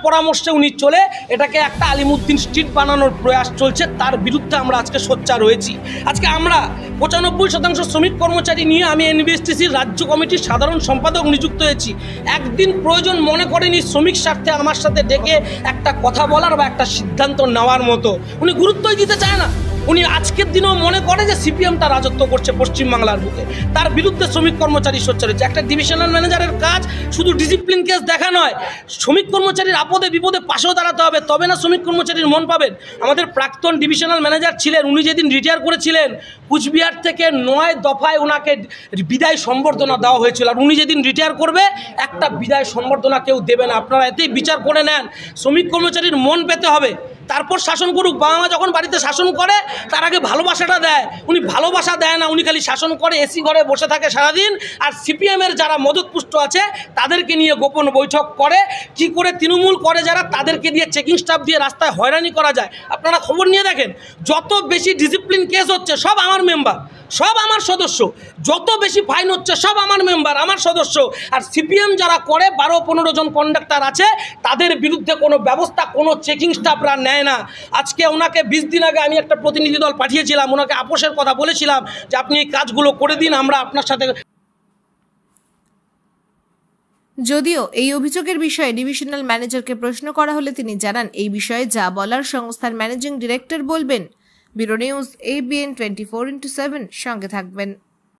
পরামর্শে উনি চলে এটাকে একটা আলিমুদ্দিন স্ট্রিট বানানোর প্রয়াস চলছে, তার বিরুদ্ধে আমরা আজকে সোচ্চার হয়েছি। আজকে আমরা 95% শ্রমিক কর্মচারী নিয়ে আমি এনবিএসটিসির রাজ্য কমিটির সাধারণ সম্পাদক নিযুক্ত হয়েছি। একদিন প্রয়োজন মনে করেনি শ্রমিক স্বার্থে আমার সাথে ডেকে একটা কথা বলার বা একটা সিদ্ধান্ত নেওয়ার মতো, উনি গুরুত্বই দিতে চায় না। উনি আজকের দিনেও মনে করে যে সিপিএমটা রাজত্ব করছে পশ্চিমবাংলার বুকে, তার বিরুদ্ধে শ্রমিক কর্মচারী সোচ্চার হচ্ছে। একটা ডিভিশনাল ম্যানেজারের কাজ শুধু ডিসিপ্লিন কেস দেখা নয়, শ্রমিক কর্মচারীর আপদে বিপদে পাশেও দাঁড়াতে হবে, তবে না শ্রমিক কর্মচারীর মন পাবেন। আমাদের প্রাক্তন ডিভিশনাল ম্যানেজার ছিলেন, উনি যেদিন রিটায়ার করেছিলেন কুচবিহার থেকে 9 দফায় ওনাকে বিদায় সম্বর্ধনা দেওয়া হয়েছিল, আর উনি যেদিন রিটায়ার করবে একটা বিদায় সম্বর্ধনা কেউ দেবে না। আপনারা এতেই বিচার করে নেন, শ্রমিক কর্মচারীর মন পেতে হবে, তারপর শাসন করুক। বাবা মা যখন বাড়িতে শাসন করে তার আগে ভালোবাসাটা দেয়, উনি ভালোবাসা দেয় না, উনি খালি শাসন করে, এসি ঘরে বসে থাকে সারাদিন। আর সিপিএমের যারা মদতপুষ্ট আছে তাদেরকে নিয়ে গোপন বৈঠক করে, কি করে তৃণমূল করে যারা, তাদেরকে দিয়ে চেকিং স্টাফ দিয়ে রাস্তায় হয়রানি করা যায়। আপনারা খবর নিয়ে দেখেন, যত বেশি ডিসিপ্লিন কেস হচ্ছে সব আমার মেম্বার, সব আমার সদস্য, যত বেশি ফাইন হচ্ছে সব আমার মেম্বার, আমার সদস্য। আর সিপিএম যারা করে 12-15 জন কন্ডাক্টর আছে, তাদের বিরুদ্ধে কোনো ব্যবস্থা কোনো চেকিং স্টাফরা নেয় না। আজকে ওনাকে 20 দিন আগে আমি একটা প্রতিনিধি দল পাঠিয়েছিলাম, ওনাকে আপোষের কথা বলেছিলাম যে আপনি এই কাজগুলো করে দিন, আমরা আপনার সাথে। যদিও এই অভিযোগের বিষয়ে ডিভিশনাল ম্যানেজারকে প্রশ্ন করা হলে তিনি জানান এই বিষয়ে যা বলার সংস্থার ম্যানেজিং ডিরেক্টর বলবেন। ব্যুরো নিউজ ABN 24/7 সঙ্গে থাকবেন।